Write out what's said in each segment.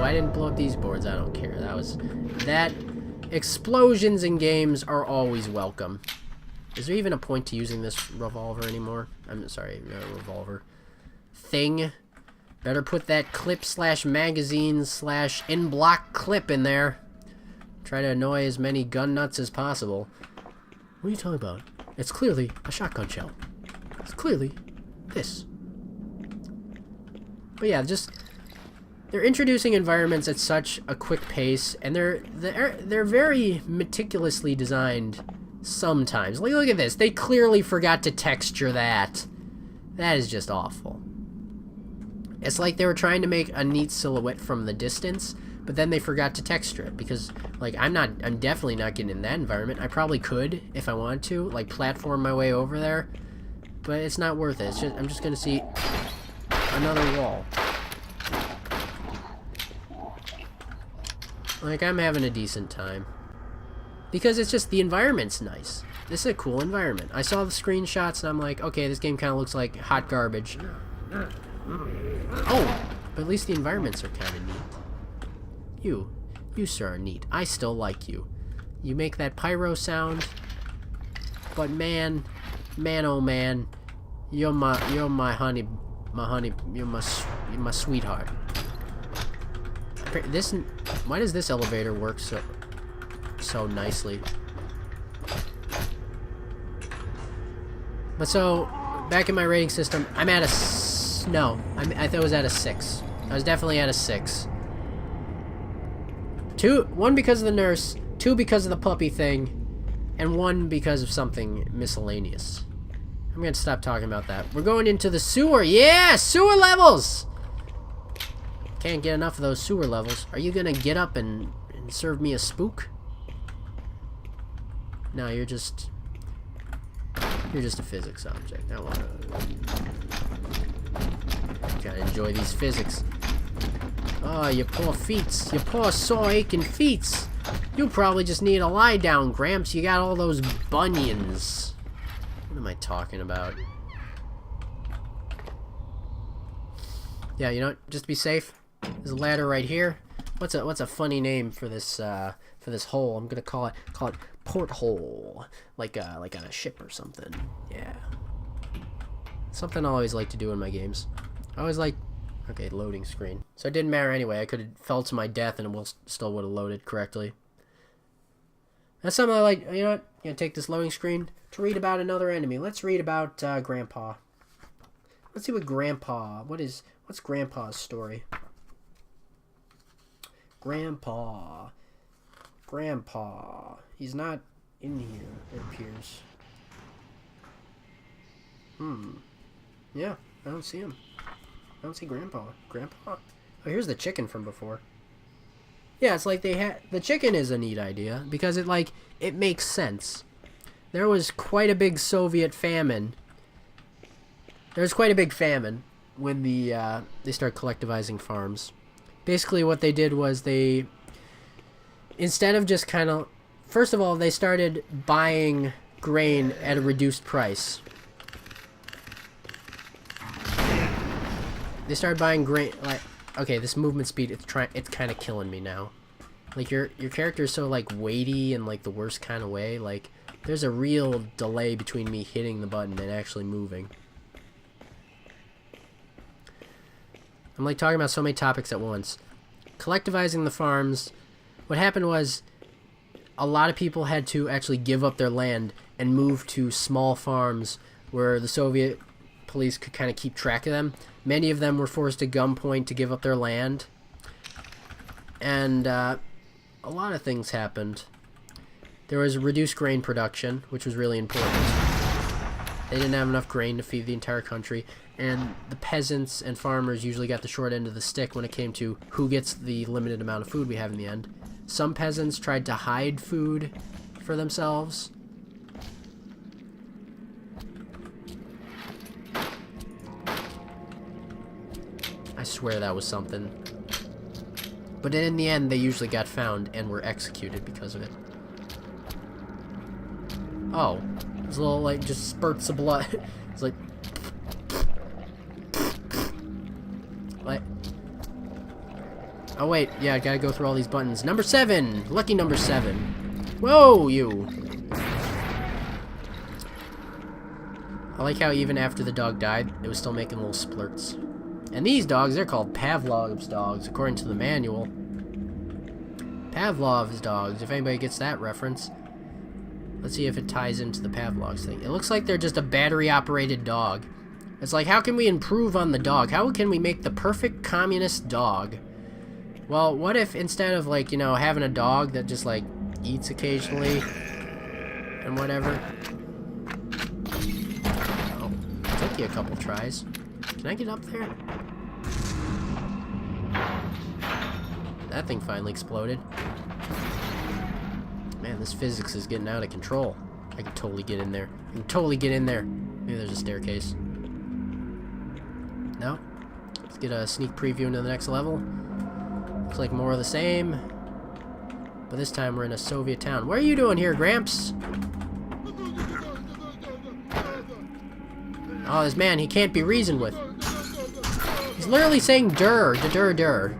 I didn't blow up these boards. I don't care. That explosions in games are always welcome. Is there even a point to using this revolver anymore? I'm sorry, revolver thing. Better put that clip slash magazine slash in block clip in there. Try to annoy as many gun nuts as possible. What are you talking about? It's clearly a shotgun shell. It's clearly this. But yeah, they're introducing environments at such a quick pace, and they're very meticulously designed sometimes. Like, look at this. They clearly forgot to texture that. That is just awful. It's like they were trying to make a neat silhouette from the distance, but then they forgot to texture it because, like, I'm definitely not getting in that environment. I probably could if I wanted to, like, platform my way over there, but it's not worth it. I'm just gonna see another wall. Like, I'm having a decent time. Because it's just, the environment's nice. This is a cool environment. I saw the screenshots and I'm like, okay, this game kind of looks like hot garbage. Oh! But at least the environments are kind of neat. You sir are neat. I still like you. You make that pyro sound. But man, oh man, you're my honey, you're my sweetheart. Why does this elevator work so nicely? But so, back in my rating system, I'm at I thought I was at a 6. I was definitely at a 6. 1 because of the nurse, 2 because of the puppy thing, and 1 because of something miscellaneous. I'm gonna stop talking about that. We're going into the sewer. Yeah, sewer levels! Can't get enough of those sewer levels. Are you gonna get up and serve me a spook? No, you're just a physics object. I wanna gotta enjoy these physics. Oh, you poor feets. You poor sore aching feets. You probably just need a lie down, Gramps. You got all those bunions. What am I talking about? Yeah, you know what? Just be safe. There's a ladder right here. What's a funny name for this hole? I'm gonna call it porthole, like on a ship or something. Yeah, something I always like to do in my games. I always like. Okay, loading screen. So it didn't matter anyway. I could have fell to my death and it still would have loaded correctly. That's something I like. You know what? I'm gonna take this loading screen to read about another enemy. Let's read about Grandpa. Let's see what Grandpa. What's Grandpa's story? Grandpa. He's not in here, it appears. Yeah, I don't see him. I don't see Grandpa. Oh, here's the chicken from before. Yeah, it's like the chicken is a neat idea because it makes sense. There was quite a big Soviet famine. There was quite a big famine when they started collectivizing farms. Basically what they did was instead of just kind of, first of all, they started buying grain at a reduced price. They started buying grain, like, okay, this movement speed, it's kind of killing me now. Like, your character is so, like, weighty in, like, the worst kind of way. Like, there's a real delay between me hitting the button and actually moving. I'm, like, talking about so many topics at once. Collectivizing the farms. What happened was a lot of people had to actually give up their land and move to small farms where the Soviet police could kind of keep track of them. Many of them were forced at gunpoint to give up their land. And a lot of things happened. There was reduced grain production, which was really important. They didn't have enough grain to feed the entire country. And the peasants and farmers usually got the short end of the stick when it came to who gets the limited amount of food we have in the end. some peasants tried to hide food for themselves. I swear that was something. But in the end, they usually got found and were executed because of it. Oh. There's a little, like, just spurts of blood. It's like... What? Oh, wait. Yeah, I gotta go through all these buttons. Number 7! Lucky number 7. Whoa, you! I like how even after the dog died, it was still making little splurts. And these dogs, they're called Pavlov's dogs, according to the manual. Pavlov's dogs, if anybody gets that reference. Let's see if it ties into the Pavlov's thing. It looks like they're just a battery-operated dog. It's like, how can we improve on the dog? How can we make the perfect communist dog? Well, what if instead of, like, you know, having a dog that just, like, eats occasionally and whatever? Oh, it took you a couple tries. Can I get up there? That thing finally exploded. Man, this physics is getting out of control. I can totally get in there. I can totally get in there. Maybe there's a staircase. No? Let's get a sneak preview into the next level. Looks like more of the same. But this time we're in a Soviet town. What are you doing here, Gramps? Oh, this man, he can't be reasoned with. He's literally saying "dur, dur, dur."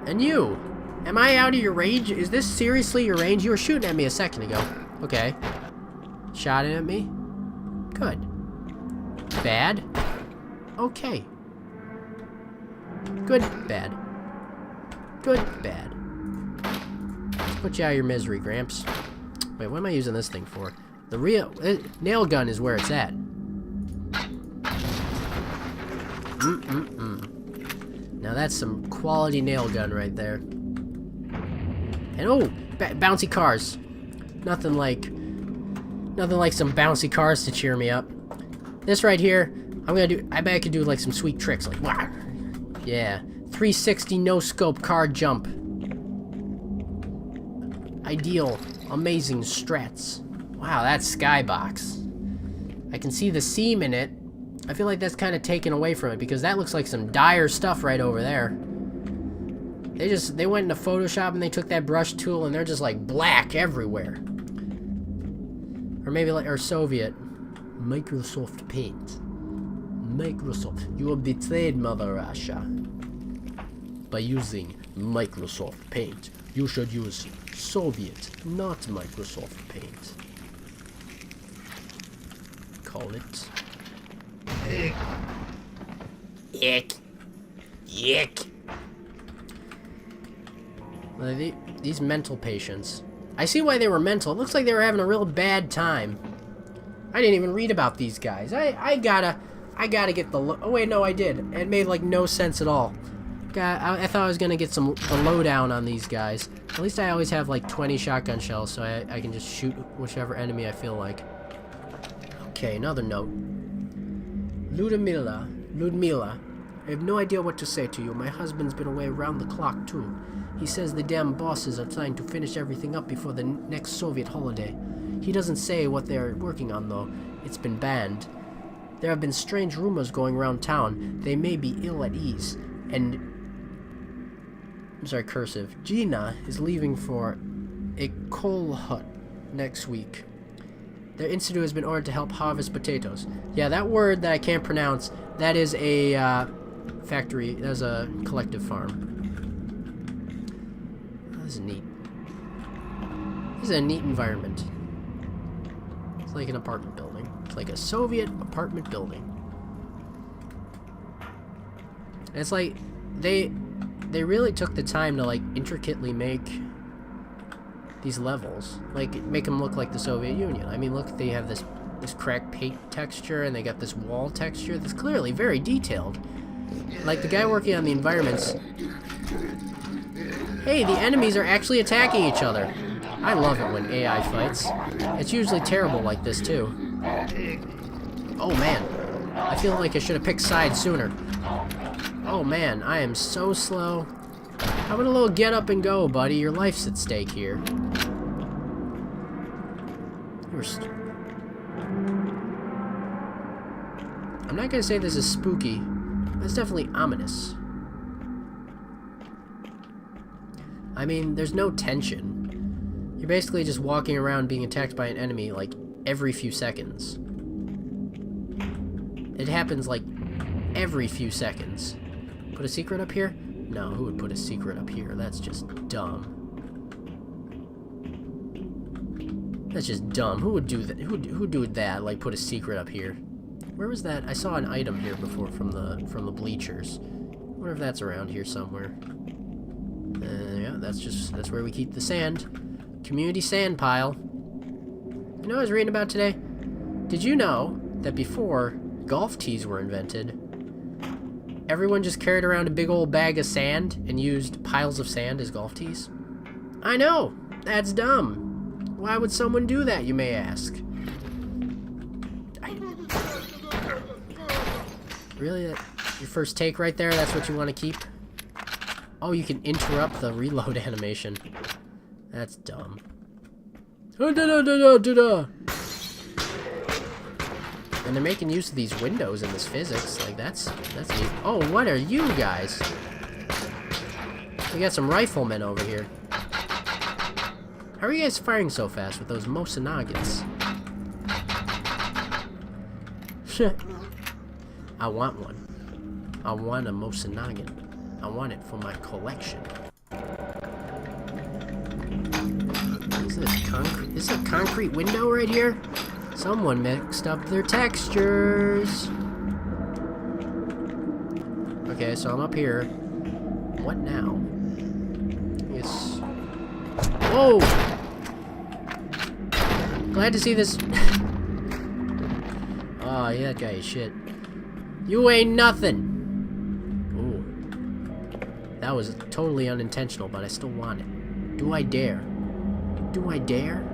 And you, am I out of your range? Is this seriously your range? You were shooting at me a second ago. Okay. Shot it at me? Good. Bad? Okay. Good, bad. Good, bad. Let's put you out of your misery, Gramps. Wait, what am I using this thing for? The real... nail gun is where it's at. Now that's some quality nail gun right there. And oh, bouncy cars. Nothing like some bouncy cars to cheer me up. This right here, I bet I could do like some sweet tricks, like wow. Yeah, 360 no scope car jump. Ideal, amazing strats. Wow, that's skybox. I can see the seam in it. I feel like that's kind of taken away from it because that looks like some dire stuff right over there. They went into Photoshop and they took that brush tool and they're just like black everywhere. Or maybe like, or Soviet. Microsoft Paint. Microsoft. You have betrayed Mother Russia by using Microsoft Paint. You should use Soviet, not Microsoft Paint. Call it. Yick. Yick. These mental patients. I see why they were mental. It looks like they were having a real bad time. I didn't even read about these guys. I gotta get the... Oh, wait, no, I did. It made, like, no sense at all. I thought I was gonna get the lowdown on these guys. At least I always have, like, 20 shotgun shells, so I can just shoot whichever enemy I feel like. Okay, another note. Ludmila, I have no idea what to say to you. My husband's been away around the clock, too. He says the damn bosses are trying to finish everything up before the next Soviet holiday. He doesn't say what they're working on, though. It's been banned. There have been strange rumors going around town. They may be ill at ease. And... I'm sorry, cursive. Gina is leaving for a coal hut next week. Their institute has been ordered to help harvest potatoes. Yeah, that word that I can't pronounce, that is a factory. That's a collective farm. This is neat. This is a neat environment. It's like an apartment building. It's like a Soviet apartment building. And it's like they really took the time to like intricately make these levels, like make them look like the Soviet Union. I mean, look, they have this cracked paint texture and they got this wall texture that's clearly very detailed. Like the guy working on the environments. Hey, the enemies are actually attacking each other. I love it when AI fights. It's usually terrible like this too. Oh man, I feel like I should have picked sides sooner. Oh man, I am so slow. How about a little get up and go, buddy? Your life's at stake here. I'm not gonna say this is spooky. It's definitely ominous. I mean, there's no tension. You're basically just walking around being attacked by an enemy, like, every few seconds. It happens, like, every few seconds. Put a secret up here? No, who would put a secret up here? That's just dumb. That's just dumb. Who would do that? Who'd do that? Like, put a secret up here? Where was that? I saw an item here before from the bleachers. I wonder if that's around here somewhere. Yeah, that's where we keep the sand. Community sand pile. You know what I was reading about today? Did you know that before golf tees were invented, everyone just carried around a big old bag of sand and used piles of sand as golf tees? I know! That's dumb. Why would someone do that, you may ask? Really? Your first take right there? That's what you want to keep? Oh, you can interrupt the reload animation. That's dumb. And they're making use of these windows in this physics. Like, that's neat. Oh, what are you guys? We got some riflemen over here. How are you guys firing so fast with those Mosinagans? I want one. I want a Mosinagan. I want it for my collection. Is this concrete? Is this a concrete window right here? Someone mixed up their textures. Okay, so I'm up here. What now? Yes. Whoa! Glad to see this. Oh, yeah, that guy is shit. You ain't nothing. Ooh. That was totally unintentional, but I still want it. Do I dare? Do I dare?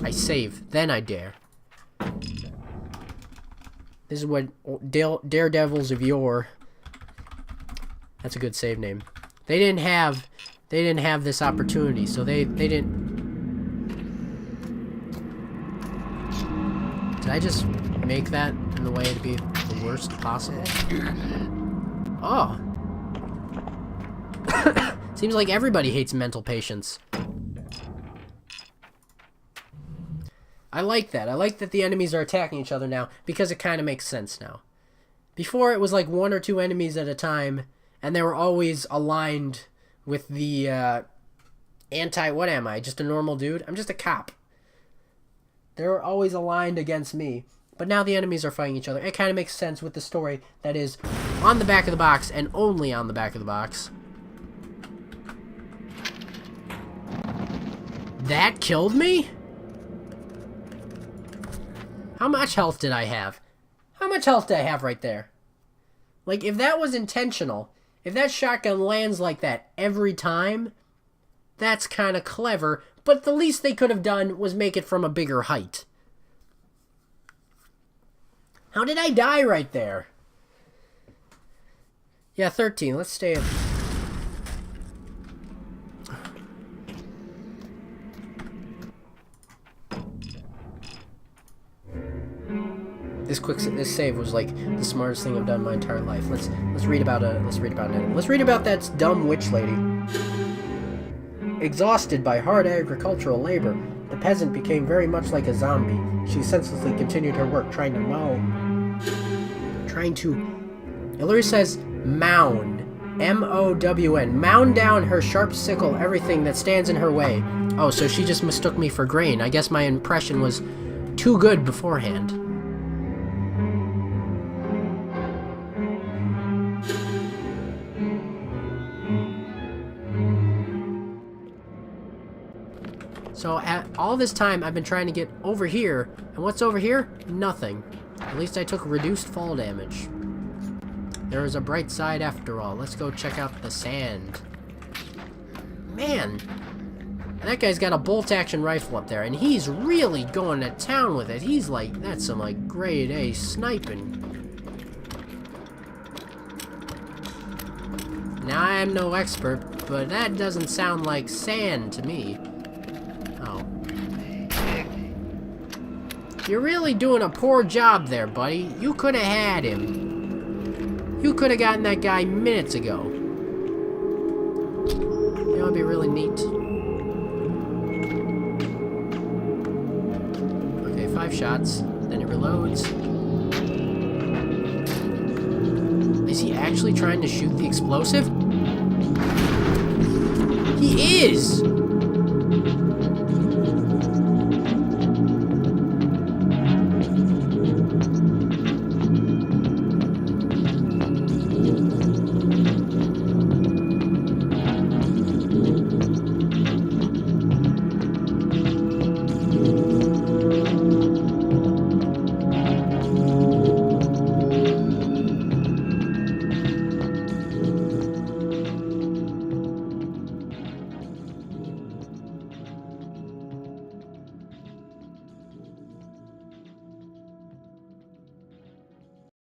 I save, then I dare. This is what Daredevils of Yore. That's a good save name. They didn't have this opportunity, so they didn't. Did I just make that in the way to be the worst possible? Oh. Seems like everybody hates mental patients. I like that. I like that the enemies are attacking each other now, because it kind of makes sense now. Before, it was like 1 or 2 enemies at a time, and they were always aligned with the what am I? Just a normal dude? I'm just a cop. They were always aligned against me, but now the enemies are fighting each other. It kind of makes sense with the story that is on the back of the box, and only on the back of the box. That killed me? How much health did I have? How much health did I have right there? Like, if that was intentional, if that shotgun lands like that every time, that's kind of clever, but the least they could have done was make it from a bigger height. How did I die right there? Yeah, 13. Let's stay at... This save was like the smartest thing I've done in my entire life. Let's read about an animal. Let's read about that dumb witch lady. Exhausted by hard agricultural labor, the peasant became very much like a zombie. She senselessly continued her work, trying to Hillary says mound. M-O-W-N. Mound down her sharp sickle everything that stands in her way. Oh, so she just mistook me for grain. I guess my impression was too good beforehand. So all this time, I've been trying to get over here, and what's over here? Nothing. At least I took reduced fall damage. There is a bright side after all. Let's go check out the sand. Man, that guy's got a bolt-action rifle up there, and he's really going to town with it. He's like, that's some like grade A sniping. Now, I am no expert, but that doesn't sound like sand to me. Oh. You're really doing a poor job there, buddy. You could have had him. You could have gotten that guy minutes ago. You know, it'd be really neat. Okay, 5 shots. Then it reloads. Is he actually trying to shoot the explosive? He is!